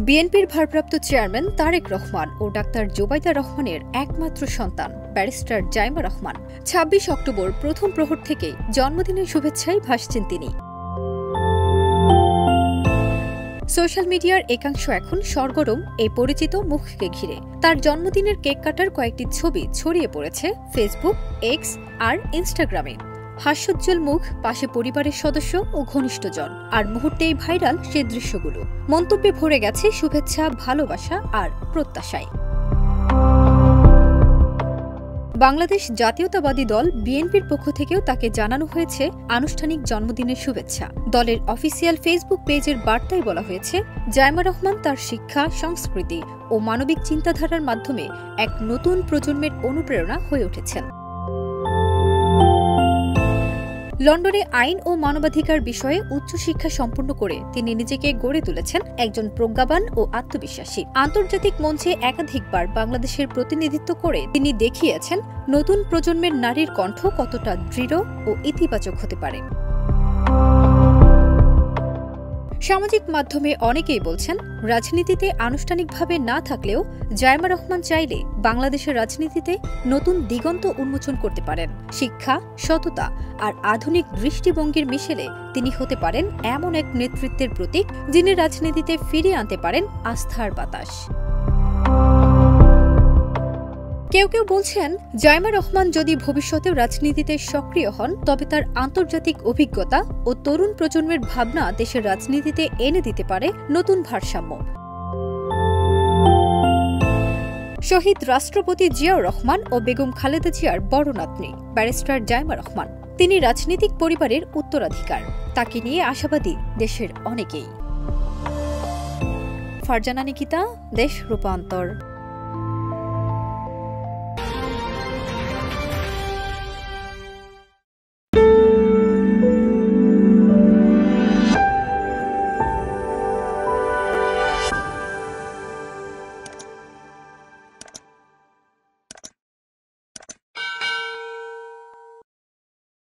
বিএনপির ভারপ্রাপ্ত চেয়ারম্যান তারেক রহমান ও ডাক্তার জোবাইদা রহমানের একমাত্র সন্তান ব্যারিস্টার জাইমা রহমান ২৬ অক্টোবর প্রথম প্রহর থেকেই জন্মদিনের শুভেচ্ছায় ভাসছেন তিনি। সোশ্যাল মিডিয়ার একাংশ এখন সরগরম এই পরিচিত মুখকে ঘিরে। তার জন্মদিনের কেক কাটার কয়েকটি ছবি ছড়িয়ে পড়েছে ফেসবুক, এক্স আর ইনস্টাগ্রামে। হাস্যোজ্জ্বল মুখ, পাশে পরিবারের সদস্য ও ঘনিষ্ঠজন, আর মুহূর্তেই ভাইরাল সে দৃশ্যগুলো। মন্তব্যে ভরে গেছে শুভেচ্ছা, ভালোবাসা আর প্রত্যাশায়। বাংলাদেশ জাতীয়তাবাদী দল বিএনপির পক্ষ থেকেও তাকে জানানো হয়েছে আনুষ্ঠানিক জন্মদিনের শুভেচ্ছা। দলের অফিসিয়াল ফেসবুক পেজের বার্তায় বলা হয়েছে, জাইমা রহমান তার শিক্ষা, সংস্কৃতি ও মানবিক চিন্তাধারার মাধ্যমে এক নতুন প্রজন্মের অনুপ্রেরণা হয়ে উঠেছেন। লন্ডনে আইন ও মানবাধিকার বিষয়ে উচ্চশিক্ষা সম্পন্ন করে তিনি নিজেকে গড়ে তুলেছেন একজন প্রজ্ঞাবান ও আত্মবিশ্বাসী। আন্তর্জাতিক মঞ্চে একাধিকবার বাংলাদেশের প্রতিনিধিত্ব করে তিনি দেখিয়েছেন নতুন প্রজন্মের নারীর কণ্ঠ কতটা দৃঢ় ও ইতিবাচক হতে পারে। সামাজিক মাধ্যমে অনেকেই বলছেন, রাজনীতিতে আনুষ্ঠানিকভাবে না থাকলেও জাইমা রহমান চাইলে বাংলাদেশের রাজনীতিতে নতুন দিগন্ত উন্মোচন করতে পারেন। শিক্ষা, সততা আর আধুনিক দৃষ্টিভঙ্গির মিশেলে তিনি হতে পারেন এমন এক নেতৃত্বের প্রতীক, যিনি রাজনীতিতে ফিরিয়ে আনতে পারেন আস্থার বাতাস। কেউ কেউ বলছেন, জাইমা রহমান যদি ভবিষ্যতেও রাজনীতিতে সক্রিয় হন, তবে তার আন্তর্জাতিক অভিজ্ঞতা ও তরুণ প্রজন্মের ভাবনা দেশের রাজনীতিতে এনে দিতে পারে নতুন ভারসাম্য। শহীদ রাষ্ট্রপতি জিয়াউর রহমান ও বেগম খালেদা জিয়ার বড় নাতনি ব্যারিস্টার জাইমা রহমান। তিনি রাজনৈতিক পরিবারের উত্তরাধিকার। তাকে নিয়ে আশাবাদী দেশের অনেকেই। ফারজানা নিকিতা, দেশ রূপান্তর।